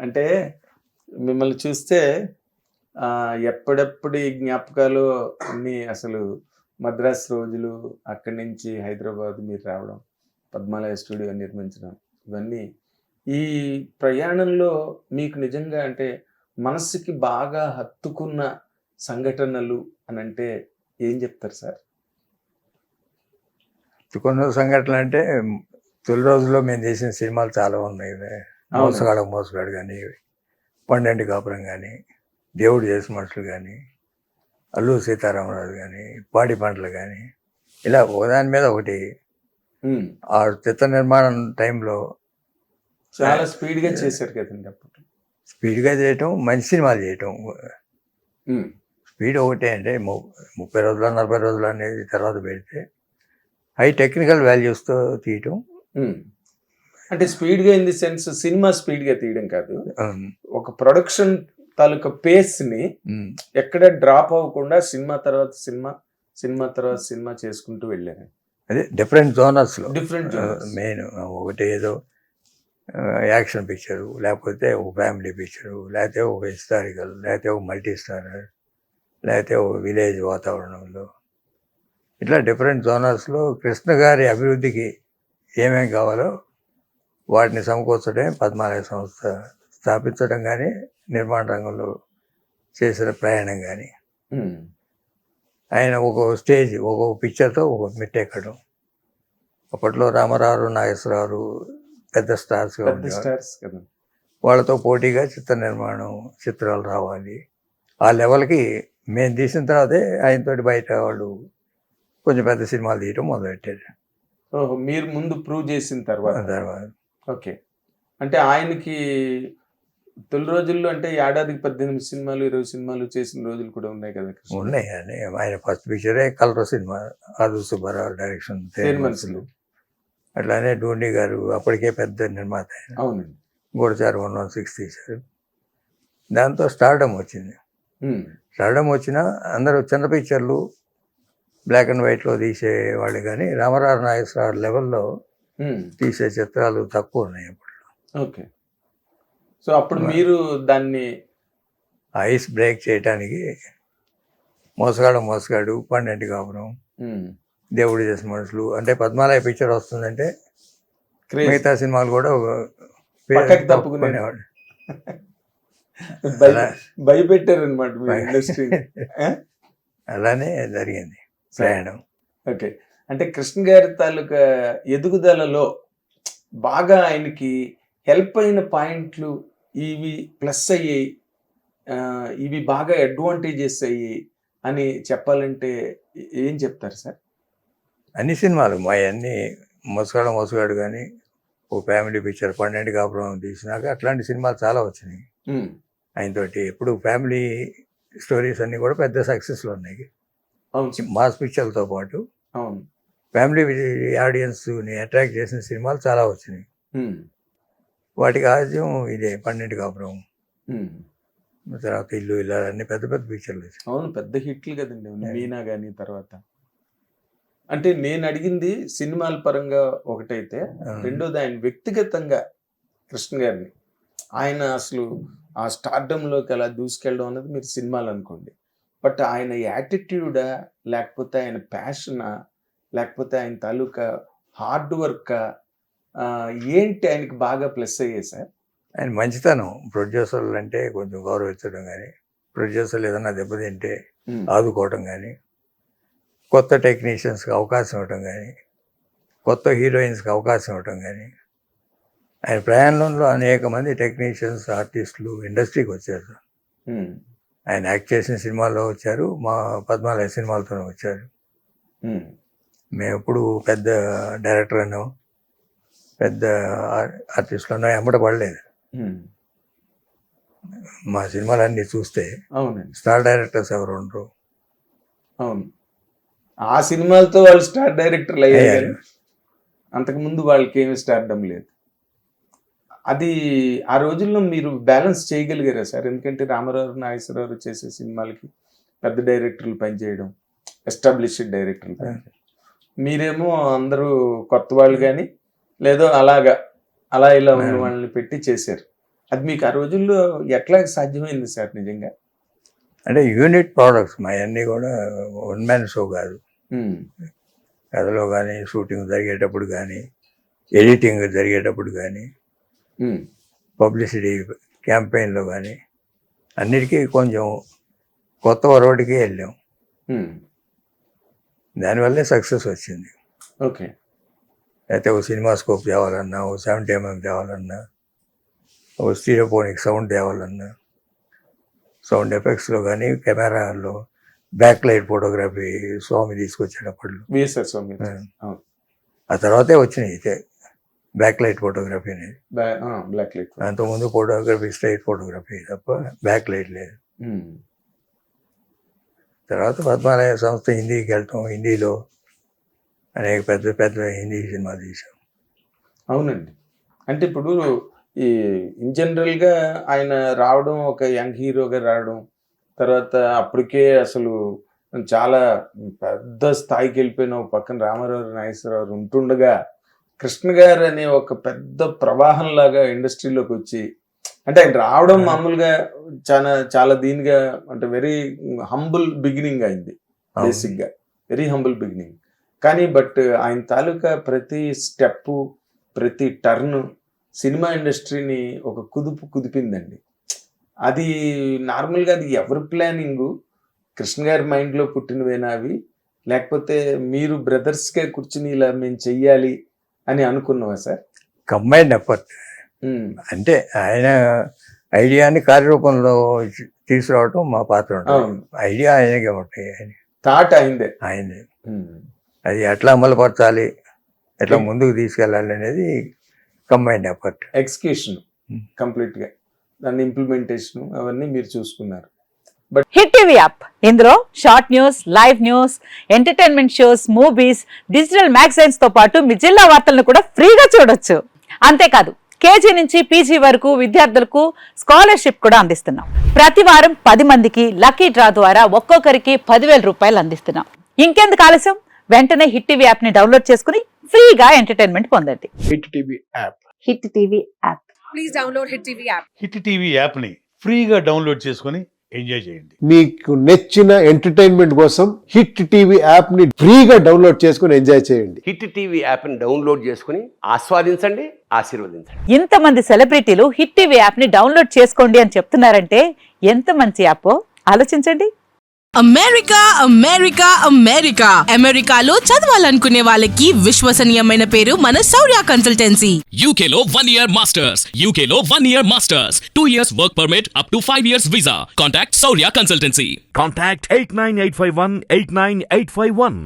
అంటే మిమ్మల్ని చూస్తే ఎప్పుడెప్పుడు ఈ జ్ఞాపకాలు అన్నీ అసలు మద్రాస్ రోజులు, అక్కడి నుంచి హైదరాబాద్ మీరు రావడం, పద్మాలయ స్టూడియో నిర్మించడం, ఇవన్నీ ఈ ప్రయాణంలో మీకు నిజంగా అంటే మనస్సుకి బాగా హత్తుకున్న సంఘటనలు అనంటే ఏం చెప్తారు సార్? కొన్ని సంఘటనలు అంటే తొలి రోజుల్లో మేము చేసిన సినిమాలు చాలా ఉన్నాయి. మోసగాడు కానీ, పండంటి కాపురం కానీ, దేవుడు చేసిన మనుషులు కానీ, అల్లూరి సీతారామరాజు కానీ, పాడి పంటలు కానీ, ఇలా ఒకదాని మీద ఒకటి. ఆ చిత్ర నిర్మాణం టైంలో చాలా స్పీడ్గా చేశారు కదండి. అప్పుడు స్పీడ్గా చేయటం, మంచి సినిమాలు చేయటం. స్పీడ్ ఒకటే అంటే 30 రోజులు 40 రోజులు అనేది తర్వాత పెడితే హై టెక్నికల్ వాల్యూస్తో తీయటం. అంటే స్పీడ్గా ఇన్ ది సెన్స్ సినిమా స్పీడ్గా తీయడం కాదు, ఒక ప్రొడక్షన్ తాలూకా పేస్ని ఎక్కడ డ్రాప్ అవ్వకుండా సినిమా తర్వాత సినిమా, సినిమా తర్వాత సినిమా చేసుకుంటూ వెళ్ళాను. అదే డిఫరెంట్ జోనర్స్లో. డిఫరెంట్ మెయిన్ ఒకటి ఏదో యాక్షన్ పిక్చరు, లేకపోతే ఒక ఫ్యామిలీ పిక్చరు, లేకపోతే ఒక హిస్టారికల్, లేకపోతే ఒక మల్టీ స్టారర్, లేకపోతే ఒక విలేజ్ వాతావరణంలో, ఇట్లా డిఫరెంట్ జోనర్స్లో కృష్ణ గారి అభివృద్ధికి ఏమేమి కావాలో వాటిని సమకూర్చడం పద్మాలయ సంస్థ స్థాపించడం కానీ, నిర్మాణ రంగంలో చేసిన ప్రయాణం కానీ, ఆయన ఒక స్టేజ్ ఒక పిక్చర్తో ఒక మెట్టెక్కడం. అప్పట్లో రామారావు, నాగేశ్వరరావు పెద్ద స్టార్స్గా ఉండేవారు. వాళ్ళతో పోటీగా చిత్ర నిర్మాణం చిత్రాలు రావాలి. ఆ లెవెల్కి మేము తీసిన తర్వాతే ఆయనతోటి బయట వాళ్ళు కొంచెం పెద్ద సినిమాలు తీయటం మొదలెట్టారు. మీరు ముందు ప్రూవ్ చేసిన తర్వాత. ఓకే. అంటే ఆయనకి తొలి రోజుల్లో అంటే ఏడాదికి 18 సినిమాలు 20 సినిమాలు చేసిన రోజులు కూడా ఉన్నాయి కదా? ఉన్నాయి అని. ఆయన ఫస్ట్ పిక్చరే కలర్ సినిమా, ఆదు సుబ్బారావు డైరెక్షన్, మనుషులు. అట్లానే డూండి గారు అప్పటికే పెద్ద నిర్మాత. అవునండి. గూఢచారి 116 తీశారు. దాంతో స్టార్డమ్ వచ్చింది. స్టార్డమ్ వచ్చినా అందరూ చిన్న పిక్చర్లు బ్లాక్ అండ్ వైట్లో తీసేవాళ్ళు కానీ రామారావు నాగేశ్వరరావు లెవెల్లో తీసే చిత్రాలు తక్కువ ఉన్నాయి అప్పట్లో. ఓకే. సో అప్పుడు మీరు దాన్ని ఐస్ బ్రేక్ చేయడానికి మోసగాడు, పండంటి కాపురం, దేవుడు చేసిన మనుషులు, అంటే పద్మాలయ పిక్చర్ వస్తుందంటే మిగతా సినిమాలు కూడా తప్పుకునేవాడు. భయపెట్టారనమాట ఇండస్ట్రీ. అలానే జరిగింది ప్రయాణం. ఓకే. అంటే కృష్ణ గారి తాలూకా ఎదుగుదలలో బాగా ఆయనకి హెల్ప్ అయిన పాయింట్లు ఇవి ప్లస్ అయ్యాయి, ఇవి బాగా అడ్వాంటేజెస్ అయ్యాయి అని చెప్పాలంటే ఏం చెప్తారు సార్? అన్ని సినిమాలు మా అన్నీ మోసగాడు కానీ, ఓ ఫ్యామిలీ పిక్చర్, పండంటి కాపురం తీసినాక అట్లాంటి సినిమాలు చాలా వచ్చినాయి ఆయనతోటి. ఎప్పుడు ఫ్యామిలీ స్టోరీస్ అన్నీ కూడా పెద్ద సక్సెస్లు ఉన్నాయి. మాస్ పిక్చర్లతో పాటు ఫ్యామిలీ ఆడియన్స్ని అట్రాక్ట్ చేసిన సినిమాలు చాలా వచ్చినాయి. వాటికి ఆద్యం ఇదే పండంటి కాపురం, తర్వాత ఇల్లు ఇలా అన్ని పెద్ద పెద్ద పిక్చర్లు వచ్చాయి. అవును, పెద్ద హిట్లు కదండి మీనా కానీ. తర్వాత అంటే నేను అడిగింది సినిమాల పరంగా ఒకటైతే, రెండోది ఆయన వ్యక్తిగతంగా కృష్ణ గారిని ఆయన అసలు ఆ స్టార్డంలోకి అలా దూసుకెళ్ళడం అన్నది మీరు సినిమాలు అనుకోండి. బట్ ఆయన యాటిట్యూడా, లేకపోతే ఆయన ప్యాషనా, లేకపోతే ఆయన తాలూకా హార్డ్ వర్కా, ఏంటి ఆయనకి బాగా ప్లస్ అయ్యాయి సార్? ఆయన మంచితనం. ప్రొడ్యూసర్లు అంటే కొంచెం గౌరవించడం కానీ, ప్రొడ్యూసర్లు ఏదైనా దెబ్బతింటే ఆదుకోవటం కానీ, కొత్త టెక్నీషియన్స్కి అవకాశం ఇవ్వటం కానీ, కొత్త హీరోయిన్స్కి అవకాశం ఇవ్వటం కానీ. ఆయన ప్రయాణంలో అనేక మంది టెక్నీషియన్స్, ఆర్టిస్టులు ఇండస్ట్రీకి వచ్చారు. ఆయన యాక్ట్ చేసిన సినిమాల్లో వచ్చారు, మా పద్మాలయ సినిమాలతోనే వచ్చారు. మేము ఎప్పుడు పెద్ద డైరెక్టర్ అనో పెద్ద ఆర్టిస్టులు అనో ఎమ్మట పడలేదు. మా సినిమాలన్నీ చూస్తే స్టార్ డైరెక్టర్స్ ఎవరు ఉండరు. అవును, ఆ సినిమాలతో వాళ్ళు స్టార్ డైరెక్టర్లు అయ్యారు. అంతకుముందు వాళ్ళకి ఏమి స్టార్డమ్ లేదు. అది ఆ రోజుల్లో మీరు బ్యాలెన్స్ చేయగలిగారా సార్? ఎందుకంటే రామారావు, నాగేశ్వరరావు చేసే సినిమాలకి పెద్ద డైరెక్టర్లు పనిచేయడం, ఎస్టాబ్లిష్డ్ డైరెక్టర్లు పనిచేయడం, మీరేమో అందరూ కొత్త వాళ్ళు కానీ లేదో అలాగా అలా ఇలా ఉన్న వాళ్ళని పెట్టి చేశారు. అది మీకు ఆ రోజుల్లో ఎట్లా సాధ్యమైంది సార్ నిజంగా? అంటే యూనిట్ ప్రోడక్ట్స్ మా అన్నీ కూడా వన్ మ్యాన్ షో కాదు. కథలో కానీ, షూటింగ్ జరిగేటప్పుడు కానీ, ఎడిటింగ్ జరిగేటప్పుడు కానీ, పబ్లిసిటీ క్యాంపెయిన్లో కానీ అన్నిటికీ కొంచెం కొత్త వరవడికి వెళ్ళాం. దానివల్లే సక్సెస్ వచ్చింది. ఓకే. అయితే ఒక సినిమా స్కోప్ తేవాలన్నా, ఓ 70mm తేవాలన్నా, ఓ స్టీరియోఫోనిక్ సౌండ్ తేవాలన్నా, సౌండ్ ఎఫెక్ట్స్లో కానీ, కెమెరాలో బ్యాక్ లైట్ ఫోటోగ్రఫీ స్వామి తీసుకొచ్చేటప్పుడు, ఆ తర్వాతే వచ్చినాయి అయితే బ్యాక్ లైట్ ఫోటోగ్రఫీ అనేది. బ్లాక్ లైట్ అంతకుముందు ఫోటోగ్రఫీ స్ట్రైట్ ఫోటోగ్రఫీ తప్ప బ్యాక్ లైట్ లేదు. తర్వాత పద్మాలయ సంస్థ హిందీకి వెళ్తాం, హిందీలో అనేక పెద్ద పెద్ద హిందీ సినిమాలు తీసాం. అవునండి. అంటే ఇప్పుడు ఈ ఇన్ జనరల్గా ఆయన రావడం, ఒక యంగ్ హీరోగా రావడం, తర్వాత అప్పటికే అసలు చాలా పెద్ద స్థాయికి వెళ్ళిపోయిన ఒక పక్కన రామారావు నాగేశ్వరరావు ఉంటుండగా కృష్ణ గారు అనే ఒక పెద్ద ప్రవాహం లాగా ఇండస్ట్రీలోకి వచ్చి, అంటే ఆయన రావడం మామూలుగా చాలా చాలా దీనిగా, అంటే వెరీ హంబుల్ బిగినింగ్ అయింది. బేసిక్గా వెరీ హంబుల్ బిగినింగ్. కానీ బట్ ఆయన తాలూకా ప్రతి స్టెప్పు, ప్రతి టర్న్ సినిమా ఇండస్ట్రీని ఒక కుదిపిందండి. అది నార్మల్గా అది ఎవరి ప్లానింగు? కృష్ణ గారి మైండ్లో పుట్టినవేనా అవి, లేకపోతే మీరు బ్రదర్స్గా కూర్చుని ఇలా మేము చెయ్యాలి అని అనుకున్నావా సార్? Combined effort. అంటే ఆయన ఐడియాని కార్యరూపంలో తీసుకురావటం మా పాత్ర ఉంటుంది. ఐడియా ఆయనకే ఉంటాయి, థాట్ అయిందే. అది ఎట్లా అమలుపరచాలి, ఎట్లా ముందుకు తీసుకెళ్ళాలి అనేది కంబైన్డ్ ఎఫర్ట్. ఎగ్జిక్యూషన్ కంప్లీట్గా, దాని ఇంప్లిమెంటేషన్ అవన్నీ మీరు చూసుకున్నారు. హిట్ టీవీ యాప్, ఇందులో short news, live news, entertainment shows, movies, digital magazines తో పాటు మీ జిల్లా వార్తలను కూడా ఫ్రీగా చూడొచ్చు. అంతేకాదు కేజీ నుంచి పీజీ వరకు విద్యార్థులకు స్కాలర్షిప్ కూడా అందిస్తున్నాం. ప్రతి వారం 10 మందికి లక్కీ డ్రా ద్వారా ఒక్కొక్కరికి 10,000 రూపాయలు అందిస్తున్నాం. ఇంకెందుకు ఆలస్యం, వెంటనే హిట్ టీవీ యాప్ ని డౌన్లోడ్ చేసుకుని ఫ్రీగా ఎంటర్టైన్మెంట్ పొందండి. Hit TV app. Hit TV app. Please download hit TV app. Hit TV app ని ఫ్రీగా డౌన్లోడ్ చేసుకుని ఎంజాయ్ చేయండి. మీకు నచ్చిన ఎంటర్టైన్మెంట్ కోసం హిట్ టీవీ యాప్ ని ఫ్రీగా డౌన్లోడ్ చేసుకుని ఎంజాయ్ చేయండి. హిట్ టీవీ యాప్ ని డౌన్లోడ్ చేసుకుని ఆస్వాదించండి, ఆశీర్వదించండి. ఇంతమంది సెలబ్రిటీలు హిట్ టీవీ యాప్ ని డౌన్లోడ్ చేసుకోండి అని చెప్తున్నారంటే ఎంత మంచి యాప్ ఆలోచించండి. అమెరికా అమెరికా అమెరికా అమెరికాలో చదవాలనుకునే వాళ్ళకి విశ్వసనీయమైన పేరు మన శౌర్య కన్సల్టెన్సీ. UK లో 1 year masters, UK లో 1 year masters, 2 years work permit up to 5 years visa. Contact Saurya Consultancy. Contact 89851 89851.